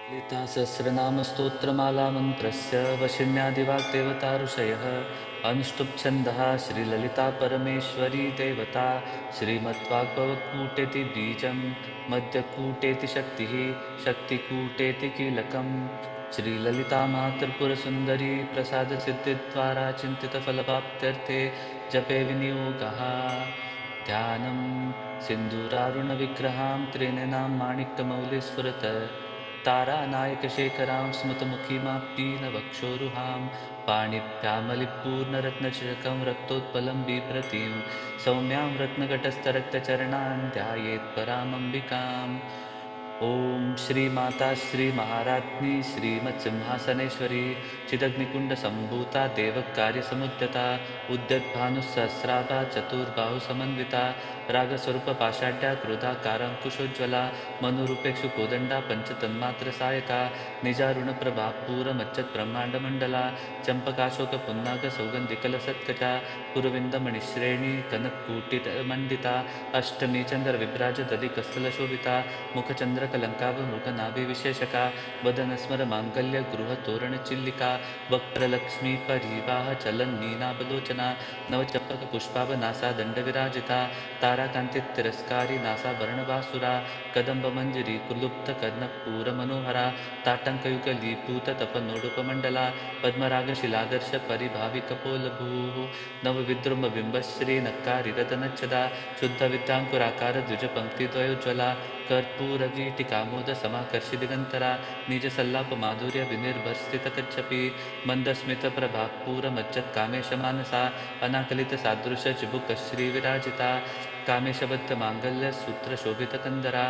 ललिता सहस्रनामस्तोत्रमाला मन्त्रस्य वशिन्यादिवाग्देवता ऋषयः अनुष्टुप्छन्दः श्रीललिता परमेश्वरी देवता श्रीमद्वाग्भवकूटेति बीजं मध्यकूटेति शक्तिः शक्तिकूटेति कीलकम् श्रीललिता मातृपुरसुन्दरी प्रसादसिद्धिद्वारा चिन्तितफलप्राप्त्यर्थे जपे विनियोगः ध्यानं सिन्दूरारुणविग्रहां त्रिनयनां माणिक्यमौलिस्फुरत् तारानायकशेखरां स्मृतमुखीमाप्तीनवक्षोरुहां पाणिभ्यामलिपूर्णरत्नचषकं रक्तोत्पलं बिभ्रतीं सौम्यां रत्नघटस्थरक्तचरणान् ध्यायेत् परामम्बिकाम्। ओम श्री माता श्री महाराज्ञी श्रीमत्सिंहासनेश्वरी चिदग्निकुंड संभूता देवकार्य समुद्यता उद्यद्भानुसहस्राभा चतुर्बाहु समन्विता रागस्वरूप पाषाढ्या क्रोधा कारांकुशोज्ज्वला मनुरूपेक्षु कोदंडा पंचतन्मात्र सायका निजारुण प्रभा पूरमच्चत ब्रह्मांड मंडला चंपकाशोक पुन्नाग सौगंधिकल सत्कचा पुरविंदमणिश्रेणी कनककूटित मंडिता अष्टमी चंद्र विभ्राज दधि कस्तल शोभिता मुखचंद्र कलंकाभ मृगनाभिविशेषका वदनस्मर मांगल्य गृह तोरण चिल्लिका वक्त्रलक्ष्मी परिवाह चलन मीनाबलोचना नवचंपक पुष्पाभ नासा दंड विराजिता ताराकांति तिरस्कारी नासा वर्णवासुरा कदंब मंजरी कुलुप्त कर्णपूर मनोहरा ताटंकयुग लीपूत तपनोडुपमंडला पद्मराग शिलादर्श परिभावि कपोलभूः नवविद्रुम बिंबश्री नक्कारी रतनच्छदा शुद्ध विद्यांकुराकार द्विज पंक्ति द्वयोज्ज्वला कर्पूरवीटिकामोद समाकर्षि दिगंतरा निज सल्लाप माधुर्य विनिर्भर स्थित कच्छपि मंदस्मित प्रभापूर मज्जत कामेश मानसा अनाकलित सादृश चिबुक श्री विराजिता कामेशबद्ध मांगल्य सूत्र शोभित कंदरा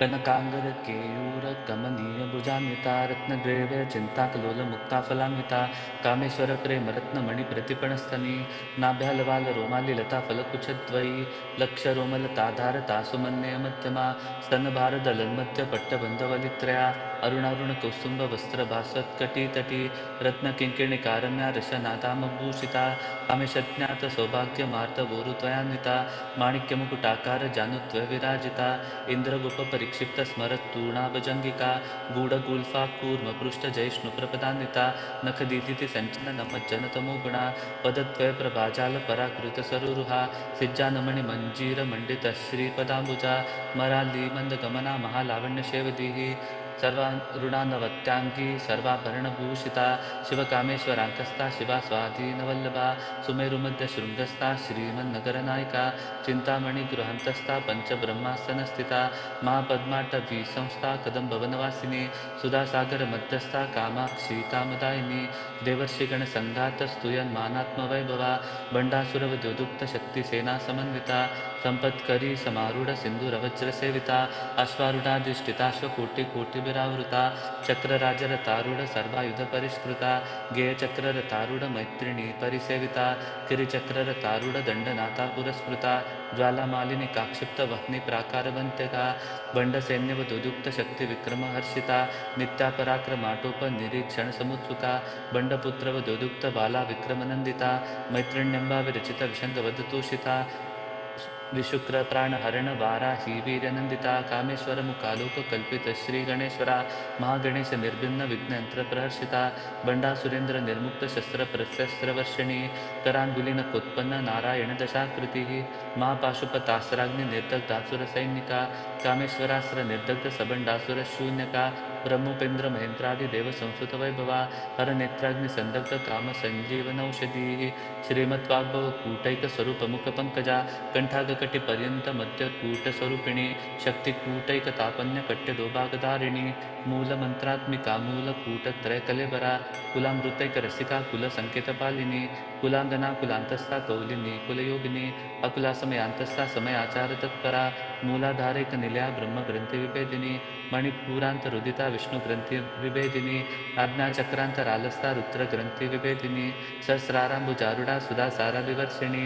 कनकांगर केयूर कमनीय भुजान्विता रत्नग्रेव्य चिंताकलोल मुक्ता फलान्विता कामेश्वर प्रेम रत्न मणि प्रतिपणस्तनी नाभ्यालवाल रोमाली लता फलकुचद्वयी लक्ष रोमलताधार तासुमन्य मध्यमा स्तन भारदलन्मध्य पट्टबंधवलित्रया अरुणारुण कौस्तुंभ वस्त्र भास्वत्कटी तटी रत्न किंकिणी कारण्या रशनादामभूषिता कामेशज्ञात सौभाग्य मार्त वोरुत्वयान्विता माणिक्य मुकुटाकार जानुत्व विराजिता इंद्रगुप परिक्षिप्त स्मरत्तूणाभजंगिका गूढ़गुल्फा कूर्म पृष्ठ जयष्णु प्रपदान्विता नख दीदिति संचन नमज्जनतमो गुणा पदत्वय प्रभाजाल पराकृत सरुरुहा सिज्जानमणि मंजीर मंडित श्रीपदाम्बुजा मराली मंद गमना महालावण्य शेवदीः सर्वारुणानवत्यांगी सर्वाभरणभूषिता शिवकामेश्वरांकस्था शिवा स्वाधीनवल्लभा सुमेरुमध्य शृंगस्था श्रीमन्नगरनायिका चिंतामणि गृहांतस्था पंचब्रह्मासनस्थिता महापद्माटवी संस्था कदंबवनवासिनी सुधासागर मध्यस्था कामाक्षी कामदायिनी देवर्षिगण संघात स्तुयन मानात्मवैभवा बंडासुरवद्योदुक्त शक्ति सेना समन्विता संपत्करी समारूढ़ सिंधुरवज्र सेविता अश्वारूढ़ाधिष्ठिताश्वकोटि कोटिभिरावृता चक्रराजरतारूढ़ सर्वायुध परिष्कृता गेयचक्ररतारूढ़ मैत्रिणी परिसेविता किरिचक्ररतारूढ़ दंडनाथा पुरस्कृता ज्वालामालिनी काक्षिप्त वह्नि प्राकारवंत्यका बंडसैन्यवदुदुक्त शक्ति विक्रम हर्षिता नित्या पराक्रमाटोप निरीक्षण समुत्सुका बंडपुत्रवदुदुक्त बाला विक्रमनंदिता मैत्रिण्यंबा विरचित विषंगवदतोषिता विशुक्र प्राणहरण वाराही वीरनंदिता कामेश्वर मुखालोक कल्पित श्री गणेश्वरा महागणेश निर्भिन्न विघ्नयंत्र प्रहर्षिता बंडा सुरेंद्र निर्मुक्त शस्त्र प्रशस्त्र वर्षिणी करांगुलिनकोत्पन्न नारायण दशाकृति महापाशुपतास्त्राग्नि निर्दग्धासुर सैनिका कामेश्वरास्त्र निर्दग्ध सबंडासुर शून्यका ब्रह्मोपेन्द्र महेंद्रादि देव संस्कृत वैभवा हर नेत्राग्नि संदग्ध काम संजीवनौषधी श्रीमद्वाग्भव कूटैक स्वरूप मुख पंकजा कंठागकटि पर्यंत मध्य कूट स्वरूपिणी शक्ति कूटैक तापन्य कट्य दोभागधारिणी मूल मंत्रात्मिका मूल कूट त्रय कलेबरा कुलामृतैक रसिका कुल संकेत पालिनी कुलांगना कुलांतस्था कौलिनी कुलयोगिनी अकुला समयांतस्था समय आचार तत्परा मूलाधारिक निलया ब्रह्म ग्रंथि विभेदिनी मणिपुरांत रुदिता विष्णु ग्रंथि विभेदिनी आज्ञाचक्रांतरालस्था रुद्र ग्रंथि विभेदिनी सहस्रारांबुजारूढ़ा सुधा सारा विवर्षिणी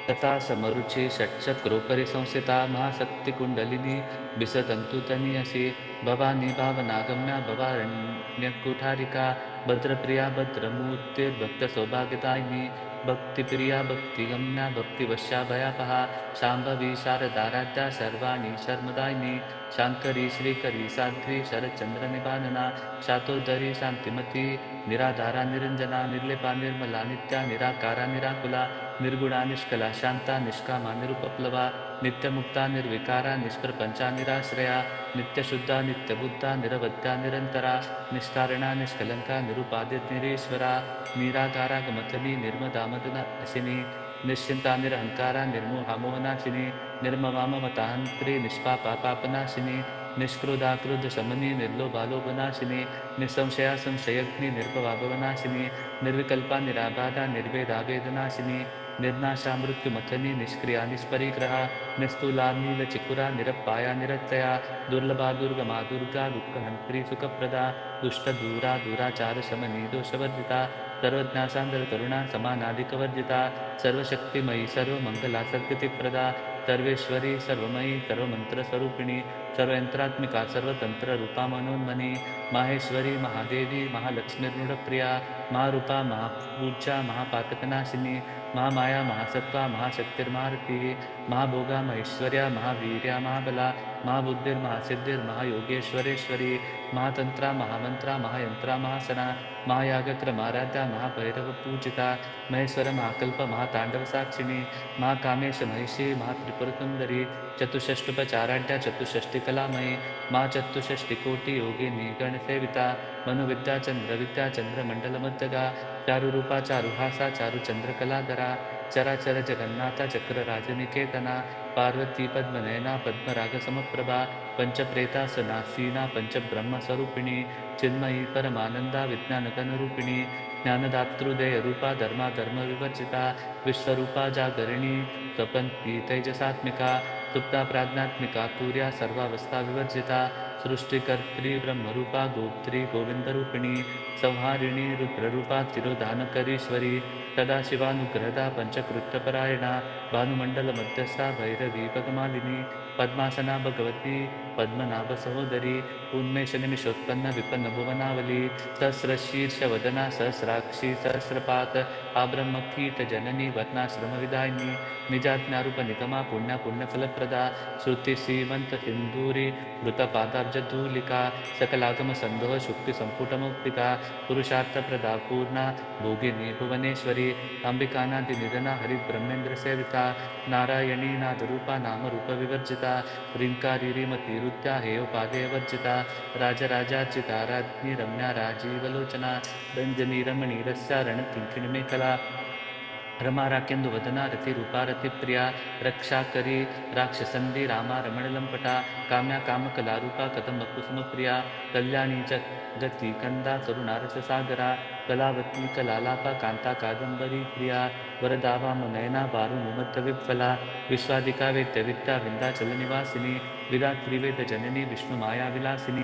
तथा समरुचि षट्चक्रोपरि संस्थिता महाशक्ति कुंडलिनी बिसतंतुतनीयसी भवानी भावनागम्या भवारण्यकुठारिका भद्रप्रिया भद्रमूर्ति भक्त सौभाग्यदायिनी भक्तिप्रिया भक्तिगम्या भक्तिवश्या भयापहा शाम्भवी शारदाराध्या सर्वाणि शर्मदायिनी शाङ्करी श्रीकरी साध्वी शरच्चन्द्रनिबाधना शातोदरी शान्तिमती निराधारा निरञ्जना निर्लिपा निर्मला नित्या निराकारा निराकुला निर्गुणा निष्कला शांता निष्कामा निरुपप्लवा नित्यमुक्ता निर्विकारा निष्प्रपंचा निराश्रया नित्यशुद्धा नित्यबुद्धा निरवध्या निरंतरा निष्कारणा निष्कलंका निरुपादित निरीश्वरा निराकारा गमथनी निर्मदामदनाशिनी निश्चिंता निरहंकारा निर्मोहा मोहनाशिनी निर्ममा ममताहंत्री निष्पापा पापनाशिनी निष्क्रोधा क्रोध शमनी निर्लोभालोभनाशिनी निसंशया संशयग्नि निर्भवाभवनाशिनी निर्विकल्पा निराबाधा निर्वेदा वेदनाशिनी निर्नाशा मृत्युमथनी निष्क्रिया निष्परिग्रहा निस्तूला नीलचिकुरा निरपाया निरत्यया दुर्लभा दुर्गमा दुर्गा दुःखहंत्री सुखप्रदा दुष्टदूरा दुराचार शमनी दोषवर्जिता सर्वज्ञा सान्द्र करुणा समानादिकवर्जिता सर्वशक्तिमयी सर्वमंगला सद्गतिप्रदा सर्वेश्वरी सर्वमयी सर्वमंत्रस्वरूपिणी सर्वयंत्रात्मिका सर्वतंत्र रूपा मनोन्मनी माहेश्वरी महादेवी महालक्ष्मीर्नुडप्रिया महारूपा महापूजा महापातकनाशिनी महामाया महासत्वा महाशक्तिर्महारती महाभोगा महेश्वर्या महावीर्या महाबला महाबुद्धिर्महासिद्धिर्महायोगेश्वरेश्वरी महातंत्रा महामंत्रा महायंत्रा महासना महायागक्रमाराध्या महाभैरव पूजिता महेश्वर महाकल्प महातांडव साक्षिणी महाकामेश महिषी महात्रिपुरसुंदरी चतुष्षष्टुपचाराढ्या चतुष्षष्टिकलामयी महाचतुष्षष्टिकोटि योगिनी गणसेविता मनुविद्या चंद्रविद्या चंद्रमंडलमध्यगा चारुरूपा चारुहासा चारुचंद्रकलाधरा चराचर जगन्नाथा चक्र राजनिकेतना पार्वती पद्मनयना पद्मराग समप्रभा पंचप्रेता सनासीना पंचब्रह्म स्वरूपिणी चिन्मयी परमानंदा विज्ञानगणरूपिणी ज्ञानदातृदय रूपा धर्मा धर्म विवर्जिता विश्वरूपा जागरिणी स्वपंथी तेजसात्मिका सुप्ता प्राज्ञात्मिका तुर्या सर्वावस्था विवर्जिता सृष्टिकर्त्री ब्रह्मरूपा गोत्री गोविंदरूपिणी संहारिणी रुद्ररूपा तिरोधानकरीश्वरी सदाशिवानुग्रहदा पंचकृत्यपरायणा भानुमंडल मध्यस्था भैरवी पद्मालिनी पद्मासना भगवती पद्मनाभ सहोदरी उन्मेष निमिषोत्पन्न विपन्न भुवनावली सहस्रशीर्षवदना सहस्राक्षी सहस्रपात आब्रह्म कीट जननी वर्णाश्रम विदायिनी निजाज्ञारूप निगमा पुण्य पुण्यफलप्रदा श्रुति सीमंत सिंधूरी मृतपादाब्जधूलिका सकलागम संदोह शुक्ति संपुटमुक्तिका पुरुषार्थप्रदा पूर्णा भोगिनी भुवनेश्वरी अंबिकानादि निधना हरिब्रह्मेंद्र सेविता नारायणी नादरूपा नाम रूप विवर्जिता ह्रींकारी रीमती रुद्या हेयोपादे वर्जिता राजराजार्चिता राज्ञी रम्या राजीवलोचना रंजनी रमणी रस्या रणकिंकिणीमेखला रमा राकेंदु वदना रति रूपा रति प्रिया रक्षा करी राक्षसंदी रामा रमणलंपटा काम्या कामकलारूपा कदम कुसुम प्रिया कल्याणी च गति कंदा करुणारस सागरा कलावती कलालापा कांता कादंबरी प्रिया वरदावा मुनयना बारु मुमत्त विफला विश्वादिका वेद्य विद्या विंध्याचल निवासिनी विदा त्रिवेद जननी विष्णु माया विलासिनी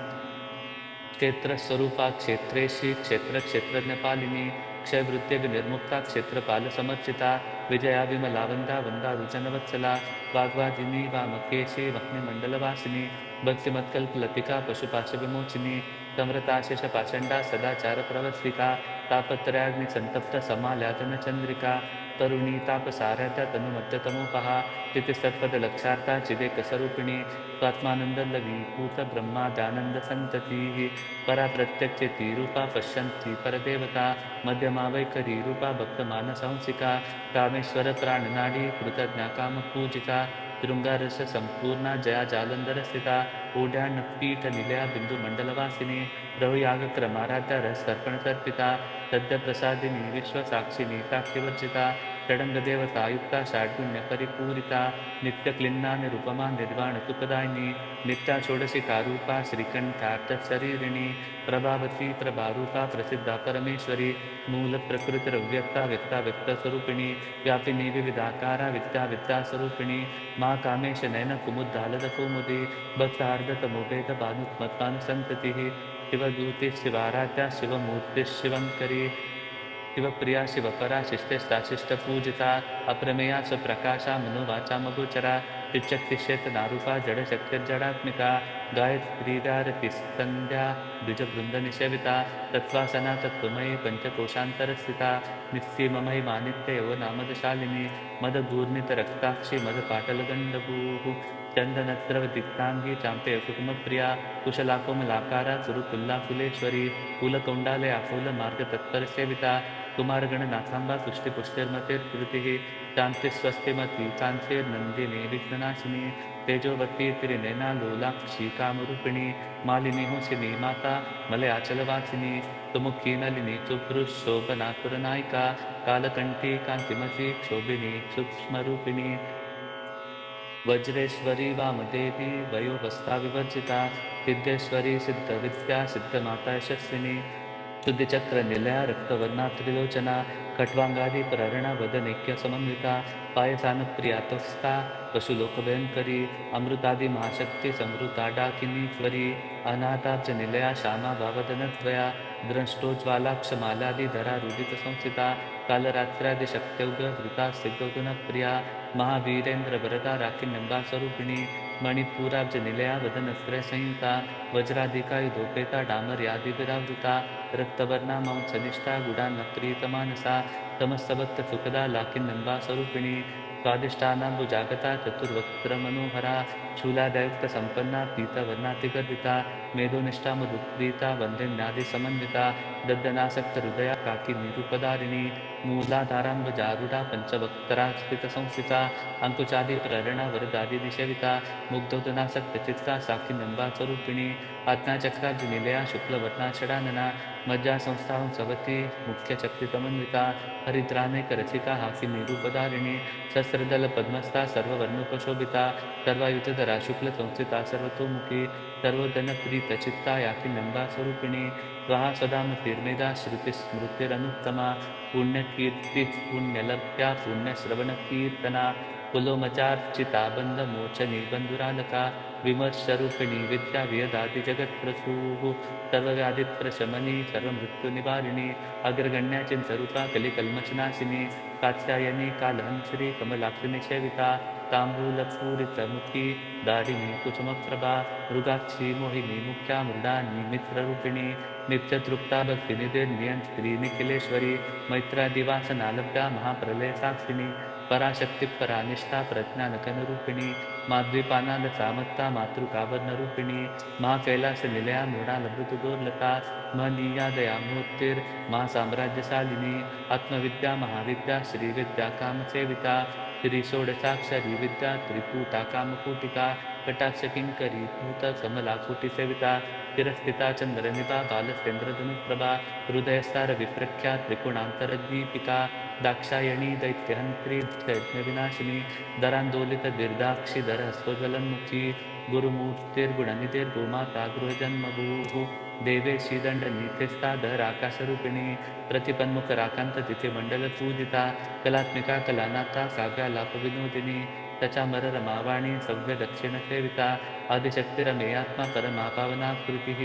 क्षेत्र स्वरूपा क्षेत्रेशी क्षेत्र क्षेत्रज्ञपालिनी क्षयवृत्त्यग निर्मुक्ता क्षेत्रपाल समर्चिता विजया विमला वंदा वंदा रुचनवत्सला वाग्वादिनी वामकेशी वह्निमंडलवासिनी भक्तिमत्कल्पलतिका पशुपाश विमोचिनी समृताशेष पाषंडा सदाचार प्रवर्तिका तापत्रयाग्नि संतप्त समाल्यातन चंद्रिका तरुणी तापसारथ्या तनुमत्यतमोपहा चितिसत्पद लक्षार्था चिदेक स्वरूपिणी स्वात्मानंद लवीभूत ब्रह्मादानंद संतती परा प्रत्यक्षेती रूपा पश्यन्ती परदेवता मध्यमा वैखरी रूपा भक्तमानसंसिका कामेश्वर प्राणनाडी कृतज्ञा कामपूजिता शृंगारस संपूर्णा जया जालंधर स्थिता ओढ्यान पीठ निलया बिंदू मंडलवासिनी रहुयाग क्रमाराध्या रस अर्पण सर्पिता सद्य प्रसादिनी विश्व साक्षिनी साक्षिवर्जिता षडंग देवता युक्ता षाड्गुण्य परिपूरिता नित्य क्लिन्ना निरुपमा निर्वाण सुखदायिनी नित्या षोडशिका रूपा श्रीकंठार्थ शरीरिणी प्रभावती प्रभारूपा प्रसिद्धा परमेश्वरी मूल प्रकृतिरव्यक्ता व्यक्ता व्यक्त स्वरूपिणी व्यापिनी विविधाकारा विद्या विद्या स्वरूपिणी माँ कामेश नयन कुमुदालद कौमुदी भक्तार्धतमोभेद भानुत्मत्पानुसंततिः शिवदूति शिवाराध्या शिवमूर्ति शिवंकरी शिवप्रिया शिवपरा शिष्टस्ता शिष्टपूजिता अप्रमेया स्वप्रकाशा मनोवाचा मगोचरा चिच्चक्तिश्चेतनारूपा जडशक्तिर्जडात्मिका गायत्रीगारतिस्तन्द्या द्विजवृन्दनिसेविता तत्त्वासना तत्त्वमयी पञ्चकोशान्तरस्थिता निस्सीममहिमानित्ययौवनामदशालिनी मदघूर्णितरक्ताक्षी मदपाटलगण्डभूः चन्दनद्रवदिक्ताङ्गी चाम्पेयकुटुम्बप्रिया कुशलाकोमलाकारा कुरुकुल्लाकुलेश्वरी कुलकौण्डालया कुलमार्गतत्परसेविता कुमारगणनाथाम्बा तुष्टिपुष्टिर्मतिर्कृतिः शान्तिस्वस्तिमती कान्तिर्नन्दिनी विघ्ननाशिनी तेजोवती त्रिनयना लोलाक्षी कामरूपिणी मालिनी होसिनी माता मलयाचलवासिनी सुमुखी नलिनी शुभ्रुशोभनातुरनायिका कालकण्ठी कान्तिमती क्षोभिनी सूक्ष्मरूपिणी वज्रेश्वरी वामदेवी वयोवस्था विवर्जिता सिद्धेश्वरी सिद्धविद्या सिद्धमाता यशस्विनी शुद्धिचक्रनिलया रक्तवर्णा त्रिलोचना खट्वांगादी प्ररणा वदनैक्य समन्विता पायसानप्रिया तुस्ता पशुलोकभयंकरी अमृतादि महाशक्ति समृता डाकिनीश्वरी अनाथाब्ज निलया श्यामा भावदनद्वया द्रष्टोज्वालाक्षमालादिधरा रुदित संस्थिता कालरात्रादिशक्त्युग्र धृता सिद्धोगुणप्रिया महावीरेन्द्र वरदा राकिन्यम्बा स्वरूपिणी मणिपुराब्ज निलया वदनस्त्रय संयुता वज्राधिकायुधोपेता डामर्यादिविरावृता रक्तवर्णा मौत्सनिष्ठा गुडान्नप्रीतमानसा तमस्तभक्त सुखदा लाकिन्यम्बा स्वरूपिणी स्वादिष्टानाम्बुजागता चतुर्वक्त्रमनोहरा शूलादयुक्तसम्पन्ना पीतवर्णातिगर्विता मेधोनिष्ठा मधुप्रीता वन्दिन्यादिसमन्विता दद्दनासक्तहृदया काकिनीरूपधारिणी मूलाधाराम्बुजारूढा पञ्चवक्त्रा स्थितसंस्थिता अङ्कुचादिप्ररणा वरदादिनिषेविता मुग्धोदनासक्तचित्ता साकिन्यम्बा स्वरूपिणी आज्ञाचक्राब्जनिलया शुक्लवर्णाषडानना मज्जा संस्थां सवती मुख्यशक्तितमन्विता हरिद्रानेकरचिका हाकिनीरूपधारिणी सहस्रदल पद्मस्था सर्ववर्णोपशोभिता सर्वायुधधरा शुक्लसंस्थिता सर्वतोमुखी सर्वोदनप्रीतचित्ता याकिन्यम्बा स्वरूपिणी स्वाहा सदामतिर्मेधा श्रुतिस्मृतिरनुत्तमा पुण्यकीर्ति पुण्यलभ्या पुण्यश्रवणकीर्तना कुलोमचार्चिता बन्धमोचनी बन्धुरालका विमर्शरूपिणी विद्या वियदादिजगत्प्रसूः सर्वव्याधिप्रशमनी सर्वमृत्युनिवारिणी अग्रगण्या चिन्तरूपा कलिकल्मषनाशिनी कात्यायनी कालहंसरी कमलाक्षिणी सेविता ताम्बूलपूरितमुखी दारिणी कुसुमप्रभा मृगाक्षी मोहिनी मुख्या मृडानी मित्ररूपिणी नित्यतृप्ता भक्तिनिधिर्नियन्त्री निखिलेश्वरी मैत्रादिवासनालभ्या महाप्रलयसाक्षिणी पराशक्ति परानिष्ठा प्रज्ञानकनरूपिणी माद्विपानालसामत्ता मातृकावर्णरूपिणी महाकैलासनिलया मृणालभृतुदोर्लता महनीया दयामूर्तिर्महासाम्राज्यशालिनी आत्मविद्या महाविद्या श्रीविद्या कामसेविता श्रीषोडशाक्षरी विद्या त्रिपूता कामकूटिका कटाक्षकिङ्करी भूत कमलाकुटिसेविता चिरस्थिता चन्द्रनिभा बालस्तेन्द्रधनुप्रभा हृदयस्तार विप्रख्या त्रिपुणान्तरदीपिका दाक्षायणी दैत्यहन्त्री यज्ञविनाशिनी दरान्दोलितदीर्घाक्षिधर स्वज्वलन्मुखी गुरुमूर्तिर्गुणनिधिर्गोमाता गृहजन्मभूः देवेशी दण्डनीतिस्ताधराकाशरूपिणी प्रतिपन्मुखराकान्ततिथिमण्डलपूजिता कलात्मिका कलानाथा काव्यालापविनोदिनी तचामररमावाणी सव्यदक्षिणसेविता आदिशक्तिरमेयात्मा परमा पावनाकृतिः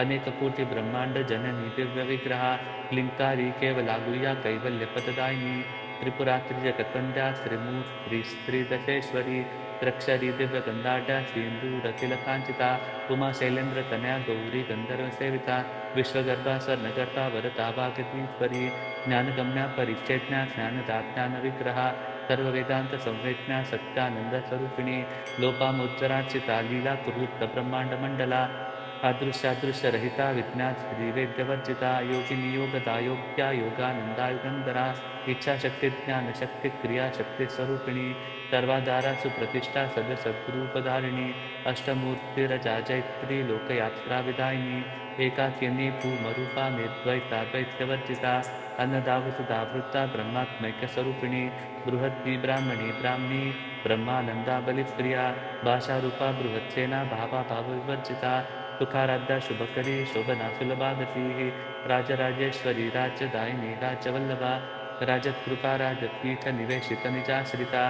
अनेककोटिब्रह्माण्डजननी दिव्यविग्रहा क्लिङ्कारी केवलागुह्या कैवल्यपददायिनी त्रिपुरात्रिजगत्वन्द्या श्रीमूर्तिस्त्रीदशेश्वरी त्र्यक्षरी दिव्यगन्धाढ्या सिन्दूरतिलकाञ्चिता उमाशैलेन्द्रतनया गौरी गन्धर्वसेविता विश्वगर्भा स्वर्णगर्भा वरदा वागतीश्वरी ज्ञानगम्या परिच्छेज्ञा ज्ञानदाज्ञानविग्रहा सर्ववेदान्तसंवेज्ञा सत्यानन्दस्वरूपिणी लोपामुच्चरार्चिता लीला कुरुत्तब्रह्माण्डमण्डला अदृश्यादृश्यरहिता विज्ञात श्रीवेद्यवर्जिता योगिनी योगदा योग्या योगानन्दा युगन्धरा इच्छाशक्ति ज्ञानशक्ति क्रियाशक्ति स्वरूपिणी सर्वाधारा सुप्रतिष्ठा सदसद्रूपधारिणी अष्टमूर्तिरजा जैत्री लोकयात्रा विदायिनी एकाकिनी भूमरूपा निर्द्वैता द्वैत्यवर्जिता अन्नदावृता ब्रह्मात्मैक्यस्वरूपिणी बृहद्दी ब्राह्मणी ब्राह्मी ब्रह्मानन्दा बलिप्रिया भाषारूपा बृहत्सेना भावा भावविवर्जिता सुखाराध्या शुभकरी शोभना सुलभागतिः राजराजेश्वरी राज्यदायिनी राज्यवल्लभा राजत्कृपा राजपीठ निवेशित निजाश्रिता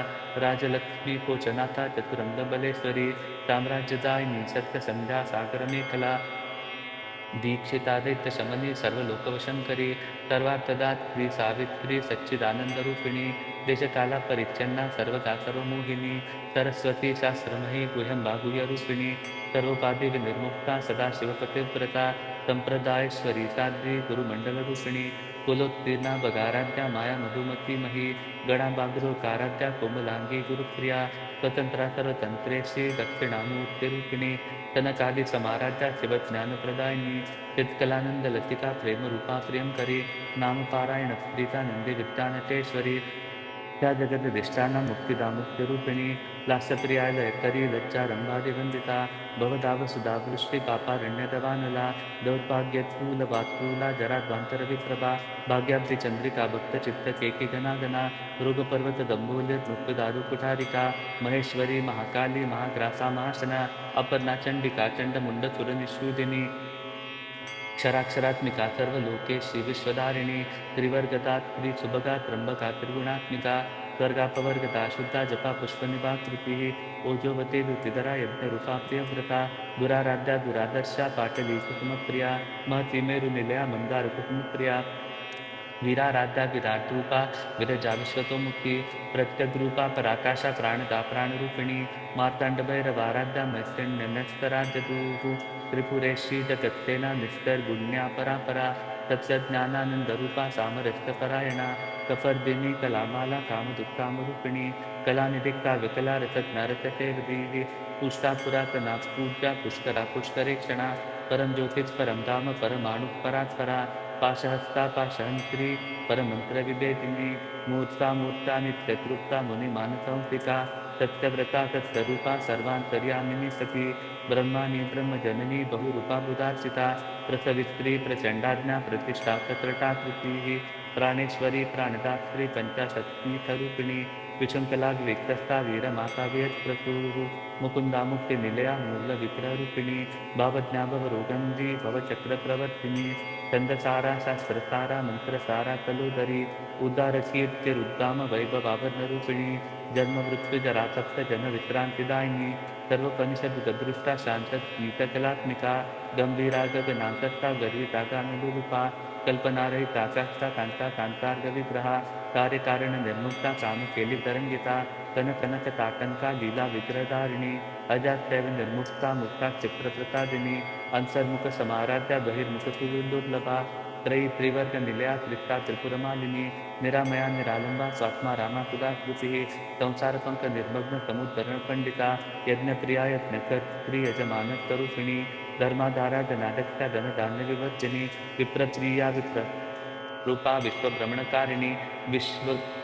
राजलक्ष्मी कोचनाथा चतुरंगबलेश्वरी साम्राज्यदायिनी सत्यसंध्या सागरमेखला दीक्षिता दैत्यशमनी सर्वलोकवशंकरी सर्वार्थदात्री सावित्री सच्चिदानंदरूपिणी देशकाला परिच्छन्ना सर्वगा सर्वमोहिनी सरस्वती शास्त्रमयी गुह्यं बाहुल्यरूपिणी सर्वोपाधि विनिर्मुक्ता सदा शिवपतिव्रता संप्रदायेश्वरी साध्वी गुरुमंडलरूपिणी कुलोत्तीर्णा बगाराध्या माया मधुमती मही गणाबागुरुकाराध्या कोमलांगी गुरुप्रिया स्वतंत्रा सर्वतंत्रेशी दक्षिणामूर्तिरूपिणी तनकादि समाराध्या शिवज्ञानप्रदायिनी चित्कलानंद लसिता प्रेम रूपा प्रियंकरी नाम पारायण स्त्रीता नंदी विद्यानटेश्वरी त्या जगदधिष्ठानं मुक्तिदामुक्तिरूपिणी लास्यप्रियाय लयकरी लज्जा रंभादिवंदिता भवदावसुधा वृष्टिपापारण्यदवानला दौर्भाग्यत्कूलवात्कूला जराध्वान्तरविप्रभा भाग्याब्धिचन्द्रिका भक्तचित्तकेकी गणागणा मृगपर्वतदम्बोलिर्मृत्युदारुकुठारिका महेश्वरी महाकाली महाग्रासा महाशना अपर्णा चण्डिका चण्डमुण्डसुरनिषूदिनी क्षराक्षरात्मिका सर्वलोकेशी विश्वधारिणी त्रिवर्गता त्रिसुभगा त्र्यंबका त्रिगुणात्मिका स्वर्गापवर्गता शुद्धा जपा पुष्पनिभाकृतिः ओजोवते दुतिधरा यज्ञरूपा प्रियव्रता दुराराध्या दुरादर्शा पाटली कुसुमप्रिया महती मेरुनिलया मंदारकुसुमप्रिया वीराराध्या विराटरूपा विरजा विश्वतोमुखी प्रत्यग्रूपा पराकाशा प्राणदा प्राणरूपिणी मार्ताण्डभैरवाराध्या मैत्रिण्यनस्तराध्यतुः त्रिपुरेशी जगत्सेना निस्तर्गुण्या परापरा तत्सज्ञानानन्दरूपा सामरस्यपरायणा कफर्दिनी कलामाला कामदुःखामरूपिणी कलानिधिक्ता विकला रसज्ञारससेवदीः पुष्टा पुरातना पूज्या पुष्करा पुष्करेक्षणा परम ज्योतिष परम धाम परमाणु परात्परा पाशहस्ता पाशहंत्री परमंत्रविभेदिनी मूर्ता मूर्ता नित्यतृप्ता मुनिमानसंस्थिता सत्यव्रता सत्स्वरूपा सर्वान्तर्यामिनी सती ब्रह्माणि ब्रह्मजननी बहुरूपा बुधार्चिता प्रसवित्री प्रचण्डाज्ञा प्रतिष्ठा प्रकृटाकृतिः प्राणेश्वरी प्राणदात्री पञ्चाशत्पीठरूपिणी विशृङ्खला विविक्तस्था वीरमाता वियत्प्रसूः मुकुन्दा मुक्तिनिलया मूलविग्रहरूपिणी भावज्ञा भवरोगन्धी भवचक्रप्रवर्तिनी छन्दसारा शास्त्रसारा मन्त्रसारा कलोदरी उदारकीर्तिरुद्दाम वैभवाभरणरूपिणी जन्ममृत्युजरातप्त जनविश्रान्तिदायिनी सर्वोपनिषद्गदृष्टा शान्तगीतकलात्मिका गम्भीरा गगनान्तस्था गर्वितागानुरूपा कल्पनारहिता काष्ठा कांता कांतार्गविग्रहा कार्यकारणनिर्मुक्ता कामकेलितरङ्गिता कनकनकताटङ्का लीला विग्रहधारिणी अजात्यैव निर्मुक्ता मुक्ता चित्रप्रसादिनी अंतर्मुखसमाराध्या बहिर्मुखसुदुर्लभा त्रयी त्रिवर्गनिलया त्रिष्ठा त्रिपुरमालिनी निरामया निरालंबा स्वात्मा रामा सुधाकृतिः संसारपङ्कनिर्मग्न समुद्धरणपण्डिता यज्ञप्रिया यज्ञकर्त्री यजमानस्तरूपिणी धर्माधारा धनादक्षा धनधान्यविवर्जिनी विप्रप्रिया विप्र रूपा विश्वभ्रमणकारिणी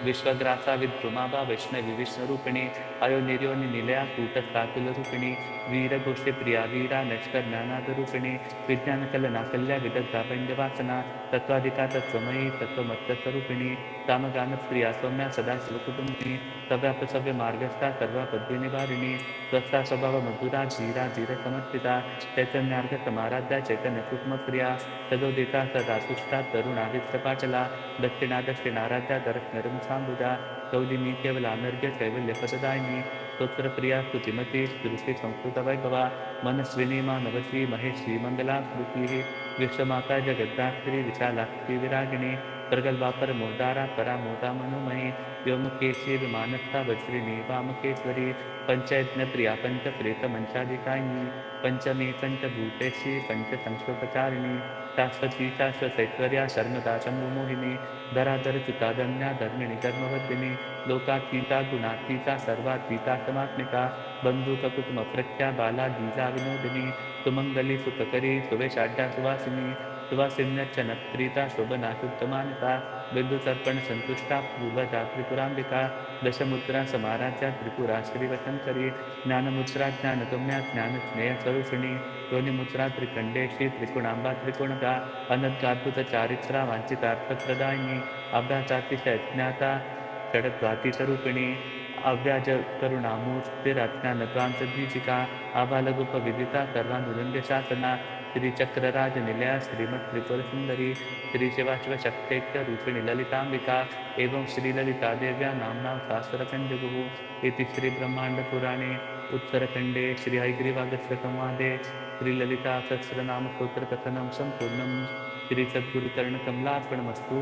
विश्वग्रासा विद्रुमाभा वैष्णवी विष्णुरूपिणी अयोनिर्योनि निलया कूटस्थातुलरूपिणी वीरघोषप्रिया वीरा नष्कर ज्ञानादरूपिणी विज्ञानकलनाकल्या विदग्धा पंडवासना तत्वाधिका तत्वमयी तत्वमत्तस्वरूपिणी कामगानप्रिया सौम्या सदाशिवकुटुंबिनी सव्यापसव्य मार्गस्था सर्वा पद्मिनिवारिणी स्वस्था स्वभाव मधुरा धीरा धीर समर्पिता चैतन्यार्घ समाराध्या चैतन्य कुक्मप्रिया तदोदिता सदा सुष्टा तरुणादित्यपाचला दक्षिणा दक्षिणाराध्या दरस्नरमुखाम्बुजा कौलिनी केवलानर्घ्य कैवल्यपददायिनी स्तोत्रप्रिया स्तुतिमती स्तुति संस्कृतवैभवा मनस्विनी मानवसी महेश्वी मंगलाकृतिः विश्वमाता जगद्धात्री विशालाक्षी विरागिणी प्रगल्भा परमोदारा परामोदा मनोमयी व्योमकेशी विमानस्था वज्रिणी वामकेश्वरी पंचयज्ञप्रिया पंचप्रेतमंचाधिकारिणी पंचमी पंचभूतेशी पंचसंस्कृतचारिणी शाश्वती शाश्वतैश्वर्या शर्मदा शंभुमोहिनी धराधरच्युता धन्या धर्मिणी धर्मवर्धिनी लोकातीता गुणातीता सर्वातीता समात्मिका बंधुककुटुंबप्रख्या बाला गीजा विनोदिनी सुमंगली सुखकरी सुवेशाढ्या सुवासिनी सुवासिन्यच्चनप्रीता शोभना शुद्धमानता बिंदुतर्पण संतुष्टा पूर्वजा त्रिपुरांबिका दशमुद्रा समाराध्या त्रिपुरा श्रीवशंकरी ज्ञानमुद्रा ज्ञानगम्या ज्ञानस्नेहस्वरूपिणी योनिमुद्रा त्रिकंडेशी त्रिकुणांबा त्रिकुणगा अनद्गाद्भुत चारित्रा वांछितार्थप्रदायिनी अभ्यासातिशयज्ञाता षडद्वातीतरूपिणी अव्याज करुणामूर्तिरज्ञानद्वांतदीपिका आबालगोपविदिता सर्वानुरंग शासना श्रीचक्रराज निलया श्रीमत् त्रिपुर सुंदरी श्री शिवाशिवशक्तेत्य रूपिणी ललितांबिका एवं श्रीललिता देव्या नाम्ना सहस्रकंजगुः इति श्रीब्रह्माण्डपुराणे उत्तरखण्डे श्री हयग्रीवागस्य संवादे श्रीललिता सहस्रनाम स्तोत्रकथनं सम्पूर्णं श्रीसद्गुरुचरणकमलार्पणमस्तु।